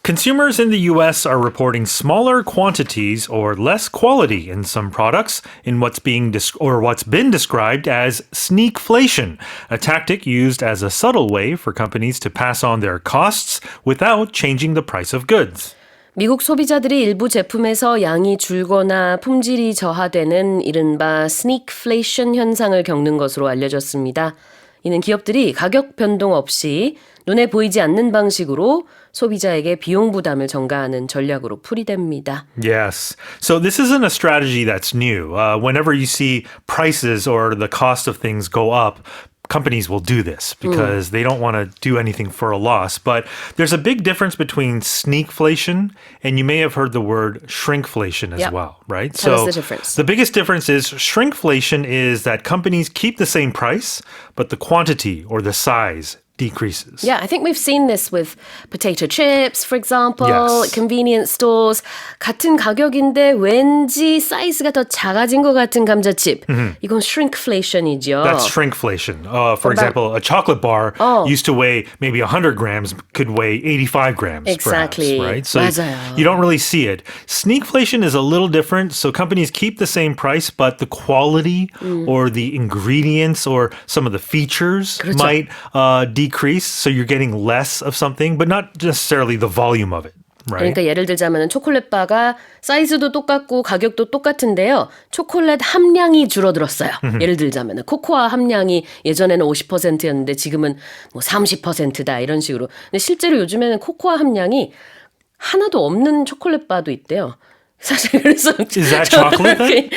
Consumers in the U.S. are reporting smaller quantities or less quality in some products in what's been described as sneakflation, a tactic used as a subtle way for companies to pass on their costs without changing the price of goods. 미국 소비자들이 일부 제품에서 양이 줄거나 품질이 저하되는 이른바 sneakflation 현상을 겪는 것으로 알려졌습니다. 이는 기업들이 가격 변동 없이 눈에 보이지 않는 방식으로 소비자에게 비용 부담을 전가하는 전략으로 풀이됩니다. Yes. So this isn't a strategy that's new. Whenever you see prices or the cost of things go up, companies will do this because they don't want to do anything for a loss. But there's a big difference between sneakflation and you may have heard the word shrinkflation as well, right? Tell us the difference. The biggest difference is shrinkflation is that companies keep the same price, but the quantity or the size decreases. Yeah, I think we've seen this with potato chips, for example, Yes. convenience stores. 같은 가격인데 왠지 사이즈가 더 작아진 것 같은 감자칩. 이건 shrinkflation이죠. That's shrinkflation. For example, a chocolate bar used to weigh maybe 100 grams could weigh 85 grams. Exactly. Perhaps, right? So 맞아요. you don't really see it. Sneakflation is a little different. So companies keep the same price, but the quality or the ingredients or some of the features 그렇죠. might decrease. So you're getting less of something, but not necessarily the volume of it. Right? 그러니까 예를 들자면 초콜릿바가 사이즈도 똑같고 가격도 똑같은데요. 초콜릿 함량이 줄어들었어요. 예를 들자면 코코아 함량이 예전에는 50%였는데 지금은 뭐 30%다 이런 식으로. 근데 실제로 요즘에는 코코아 함량이 하나도 없는 초콜릿바도 있대요. 사실 그래서 Is that chocolate then?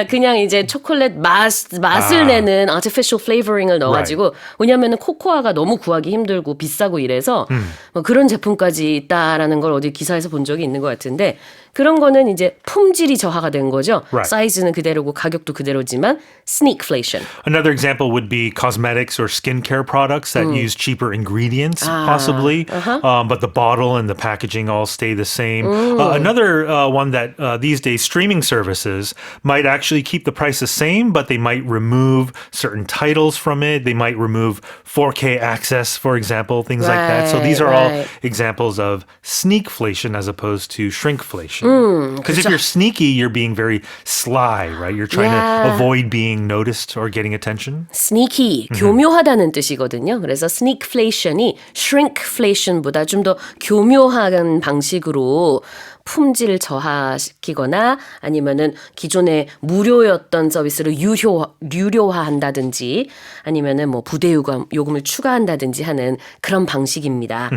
그냥 이제 초콜릿 맛을 내는 artificial flavoring을 넣어가지고 왜냐하면 코코아가 너무 구하기 힘들고 비싸고 이래서 뭐 그런 제품까지 있다라는 걸 어디 기사에서 본 적이 있는 것 같은데 그런 거는 이제 품질이 저하가 된 거죠. Right. 사이즈는 그대로고 가격도 그대로지만 sneakflation. Another example would be cosmetics or skincare products that use cheaper ingredients, possibly, but the bottle and the packaging all stay the same. Another one that these days streaming services might actually keep the price the same, but they might remove certain titles from it. They might remove 4K access, for example, things like that. So these are all examples of sneakflation as opposed to shrinkflation. Because if you're sneaky, you're being very sly, right? You're trying to avoid being noticed or getting attention. sneaky, 교묘하다는 뜻이거든요. 그래서 sneakflation이 shrinkflation보다 좀 더 교묘한 방식으로 품질 저하시키거나 아니면은 기존에 무료였던 서비스를 유료화한다든지 아니면은 뭐 부대 요금을 추가한다든지 하는 그런 방식입니다.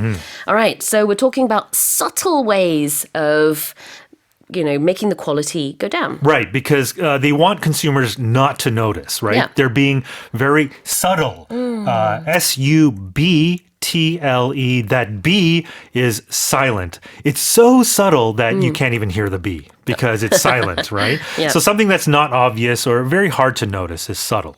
All right, so we're talking about subtle ways of making the quality go down. Right, because they want consumers not to notice, right? Yeah. They're being very subtle. SUBTLE, that B is silent. It's so subtle that you can't even hear the B because it's silent, right? Yeah. So something that's not obvious or very hard to notice is subtle.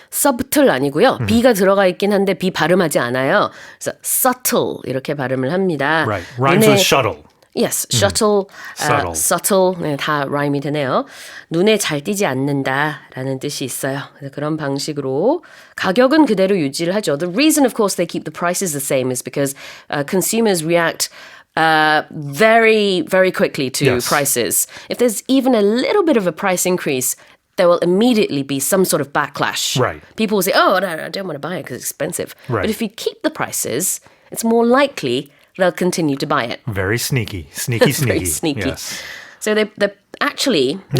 subtle 아니고요. B가 들어가 있긴 한데 B 발음하지 않아요. 그래서 subtle 이렇게 발음을 합니다. Right, rhymes with shuttle. Yes, shuttle, subtle. subtle, 네, 다 라임이 되네요. 눈에 잘 띄지 않는다라는 뜻이 있어요. 그래서 그런 방식으로 가격은 그대로 유지를 하죠. The reason, of course, they keep the prices the same is because consumers react very, very quickly to prices. If there's even a little bit of a price increase, there will immediately be some sort of backlash. Right. People will say, oh, no, I don't want to buy it because it's expensive. Right. But if you keep the prices, it's more likely they'll continue to buy it. Very sneaky. Sneaky. Very sneaky. Yes. So the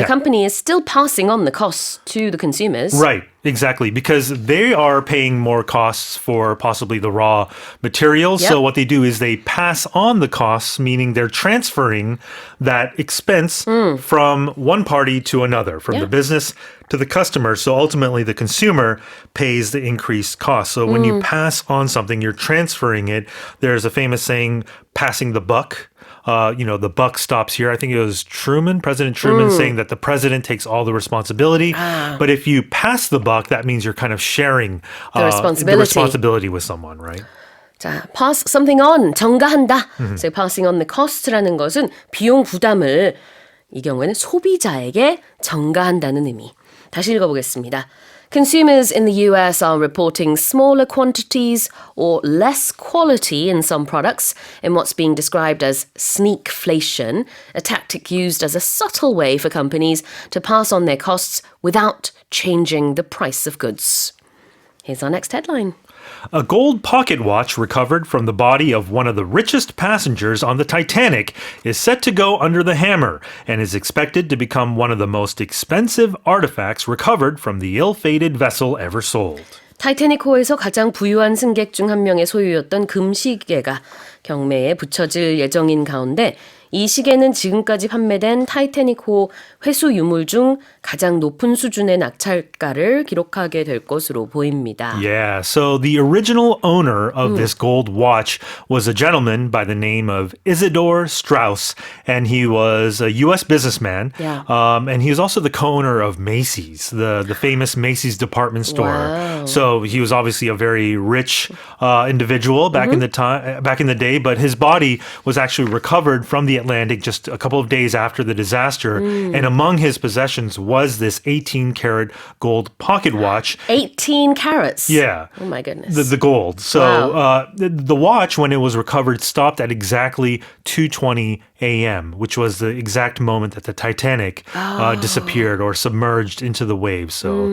company is still passing on the costs to the consumers. Right, exactly, because they are paying more costs for possibly the raw materials. Yep. So what they do is they pass on the costs, meaning they're transferring that expense from one party to another, from the business to the customer. So ultimately the consumer pays the increased cost. So when you pass on something, you're transferring it. There's a famous saying, passing the buck. The buck stops here. I think it was President Truman saying that the president takes all the responsibility. But if you pass the buck, that means you're kind of sharing the responsibility with someone, right? 자, pass something on, 전가한다. So passing on the cost라는 것은 비용 부담을 이 경우에는 소비자에게 전가한다는 의미. 다시 읽어보겠습니다. Consumers in the US are reporting smaller quantities or less quality in some products in what's being described as sneakflation, a tactic used as a subtle way for companies to pass on their costs without changing the price of goods. Here's our next headline. A gold pocket watch recovered from the body of one of the richest passengers on the Titanic is set to go under the hammer and is expected to become one of the most expensive artifacts recovered from the ill-fated vessel ever sold. 타이타닉호에서 가장 부유한 승객 중 한 명의 소유였던 금시계가 경매에 붙여질 예정인 가운데 이 시계는 지금까지 판매된 타이타닉호 회수 유물 중 가장 높은 수준의 낙찰가를 기록하게 될 것으로 보입니다. Yeah, so the original owner of this gold watch was a gentleman by the name of Isidore Strauss, and he was a U.S. businessman. Yeah. And he was also the co-owner of Macy's, the famous Macy's department store. Wow. So he was obviously a very rich individual back in the day, but his body was actually recovered from the Atlantic just a couple of days after the disaster. And among his possessions was this 18-karat gold pocket watch. 18 carats? Yeah. Oh my goodness. The gold. So Wow. the watch, when it was recovered, stopped at exactly 2:20 a.m., which was the exact moment that the Titanic disappeared or submerged into the waves. So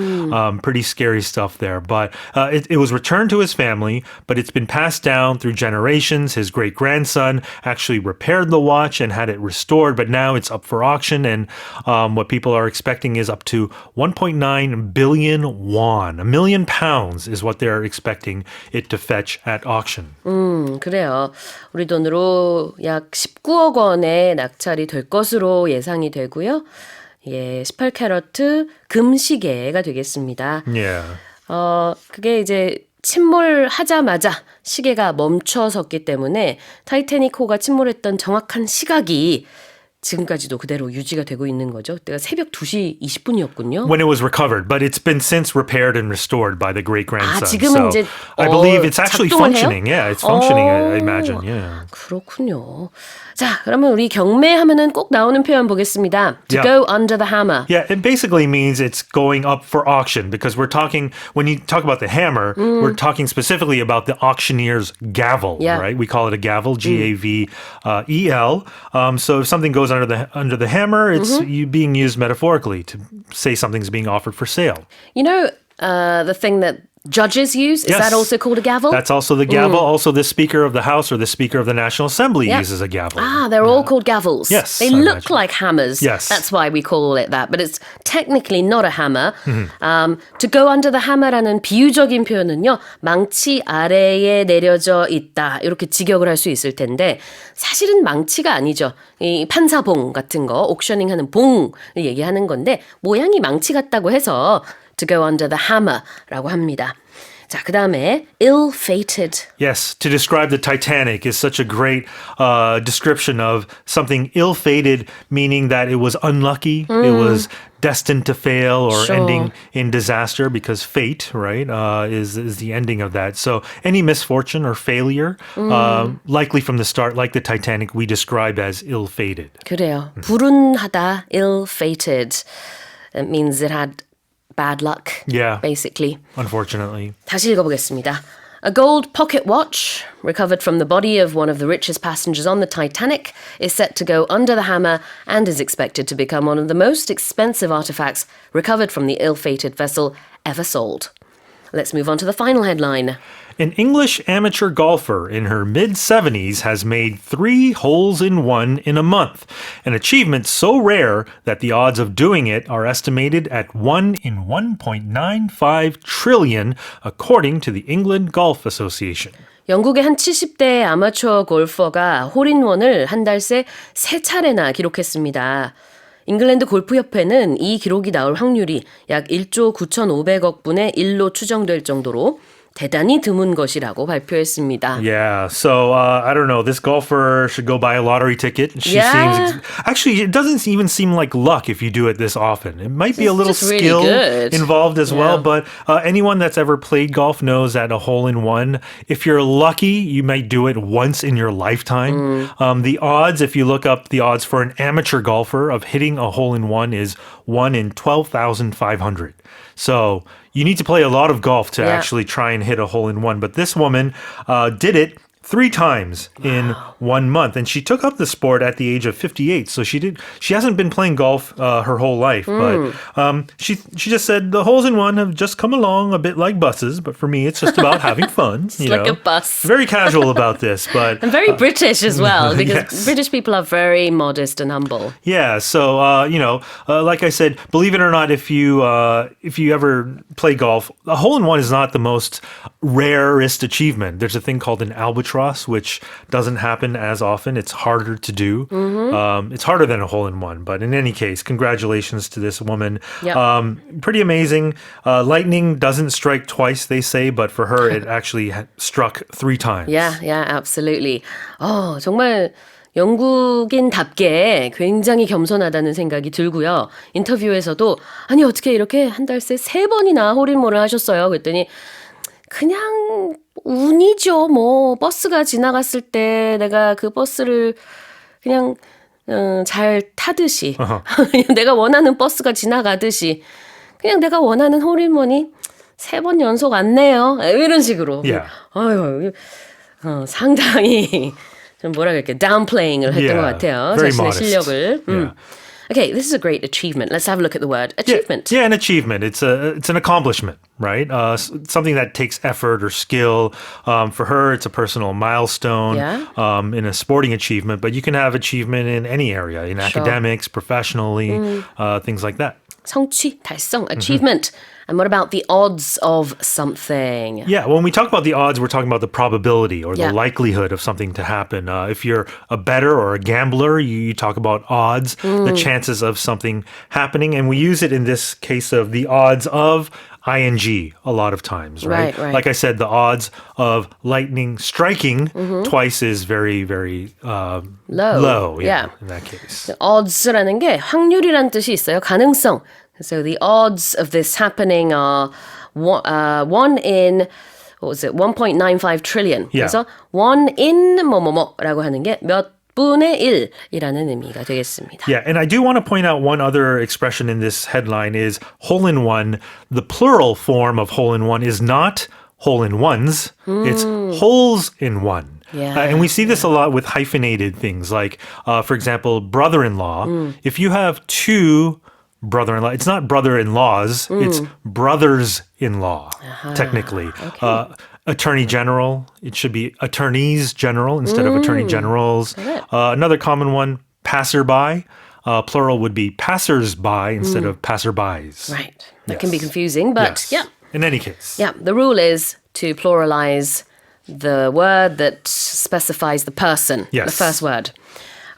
pretty scary stuff there. But it was returned to his family, but it's been passed down through generations. His great-grandson actually repaired the watch and had it restored, but now it's up for auction. And what people are expecting is up to 1.9 billion won. £1 million is what they're expecting it to fetch at auction. 그래요. 우리 돈으로 약 19억 원의 낙찰이 될 것으로 예상이 되고요. 예, 18캐러트 금시계가 되겠습니다. Yeah. 그게 이제 침몰하자마자 시계가 멈춰섰기 때문에 타이타닉호가 침몰했던 정확한 시각이 지금까지도 그대로 유지가 되고 있는 거죠. 그때가 새벽 2시 20분이었군요. When it was recovered, but it's been since repaired and restored by the great-grandson. 지금은 so 이제 I believe it's actually 작동을 functioning. 해요? Yeah, it's functioning, I imagine. Yeah. 그렇군요. 자, 그러면 우리 경매하면은 꼭 나오는 표현 보겠습니다. To Yeah. go under the hammer. Yeah, it basically means it's going up for auction because we're talking, when you talk about the hammer, we're talking specifically about the auctioneer's gavel, Yeah. right? We call it a gavel, G-A-V-E-L. So if something goes under the hammer, it's being used metaphorically to say something's being offered for sale. You know, the thing that judges use, is Yes. that also called a gavel? That's also the gavel. Also, the Speaker of the House or the Speaker of the National Assembly Yeah. uses a gavel. They're all called gavels. Yes, They I look imagine. like hammers. Yes. That's why we call it that. But it's technically not a hammer. To go under the hammer라는 비유적인 표현은요. 망치 아래에 내려져 있다. 이렇게 직역을 할 수 있을 텐데 사실은 망치가 아니죠. 이 판사봉 같은 거, 옥셔닝하는 봉을 얘기하는 건데 모양이 망치 같다고 해서 to go under the hammer라고 합니다. 자, 그 다음에 ill-fated. Yes, to describe the Titanic is such a great description of something ill-fated, meaning that it was unlucky, it was destined to fail or Sure. ending in disaster because fate, right, is the ending of that. So any misfortune or failure, likely from the start, like the Titanic, we describe as ill-fated. 그래요. 불운하다, ill-fated. It means it had bad luck, Yeah. basically. Unfortunately. 다시 읽어보겠습니다. A gold pocket watch, recovered from the body of one of the richest passengers on the Titanic, is set to go under the hammer and is expected to become one of the most expensive artifacts recovered from the ill-fated vessel ever sold. Let's move on to the final headline. An English amateur golfer in her mid-70s has made 3 holes-in-one in a month, an achievement so rare that the odds of doing it are estimated at 1 in 1.95 trillion, according to the England Golf Association. 영국의 한 70대 아마추어 골퍼가 홀인원을 한 달 새 3차례나 기록했습니다. 잉글랜드 골프협회는 이 기록이 나올 확률이 약 1조 9,500억 분의 1로 추정될 정도로 대단히 드문 것이라고 발표했습니다. Yeah, so I don't know. This golfer should go buy a lottery ticket. She Yeah. seems actually. It doesn't even seem like luck if you do it this often. It might be a little just really skill good. involved as well. Yeah. But anyone that's ever played golf knows that a hole in one, if you're lucky, you might do it once in your lifetime. The odds, if you look up the odds for an amateur golfer of hitting a hole in one, is 1 in 12,500. So you need to play a lot of golf to actually try and hit a hole-in-one. But this woman did it 3 times in 1 month, and she took up the sport at the age of 58. So she hasn't been playing golf her whole life, but she just said the holes in one have just come along a bit like buses, but for me it's just about having fun. It's like a bus. Very casual about this, but and very British as well, because yes. British people are very modest and humble. Yeah, so like I said, believe it or not, if you ever play golf, a hole in one is not the most rarest achievement. There's a thing called an albatross, which doesn't happen as often. It's harder to do. It's harder than a hole-in-one. But in any case, congratulations to this woman. Yep. Pretty amazing. Lightning doesn't strike twice, they say, but for her, it actually struck 3 times. Yeah, absolutely. 정말 영국인답게 굉장히 겸손하다는 생각이 들고요. 인터뷰에서도 아니 어떻게 이렇게 한 달 새 3번이나 홀인원을 하셨어요? 그랬더니 그냥 운이죠. 뭐 버스가 지나갔을 때 내가 그 버스를 그냥 잘 타듯이 그냥 내가 원하는 버스가 지나가듯이 그냥 내가 원하는 홀인원이 3번 연속 왔네요. 이런 식으로. Yeah. 상당히 좀 뭐라 그럴까 downplaying을 했던 것 같아요. 자신의 실력을. Okay, this is a great achievement. Let's have a look at the word achievement. Yeah, an achievement. It's an accomplishment, right? Something that takes effort or skill. For her, it's a personal milestone in a sporting achievement, but you can have achievement in any area, in academics, professionally, things like that. 성취, 달성, achievement. And what about the odds of something? Yeah, when we talk about the odds, we're talking about the probability or the likelihood of something to happen. If you're a bettor or a gambler, you talk about odds, the chances of something happening. And we use it in this case of the odds of ing a lot of times, right? Like I said, the odds of lightning striking twice is very, very low in that case. odds라는 게 확률이란 뜻이 있어요. 가능성. So the odds of this happening are 1 in, what was it, 1.95 trillion. 그래서 1 in 뭐뭐뭐라고 하는 게 몇 분의 1이라는 의미가 되겠습니다. Yeah, and I do want to point out one other expression in this headline is hole-in-one. The plural form of hole-in-one is not hole-in-ones. It's holes-in-one. Yeah. And we see this a lot with hyphenated things like, for example, brother-in-law. If you have 2 brother-in-law, it's not brother-in-laws, it's brothers-in-law, technically. Okay. Attorney general, it should be attorneys general instead of attorney generals. Another common one, passerby. Plural would be passers-by instead of passerbys. Right. That can be confusing, but In any case. Yeah, the rule is to pluralize the word that specifies the person, the first word.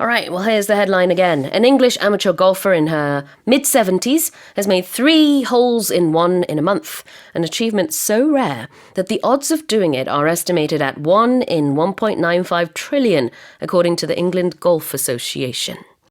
All right, well, here's the headline again. An English amateur golfer in her mid-70s has made 3 holes in one in a month, an achievement so rare that the odds of doing it are estimated at 1 in 1.95 trillion, according to the England Golf Association.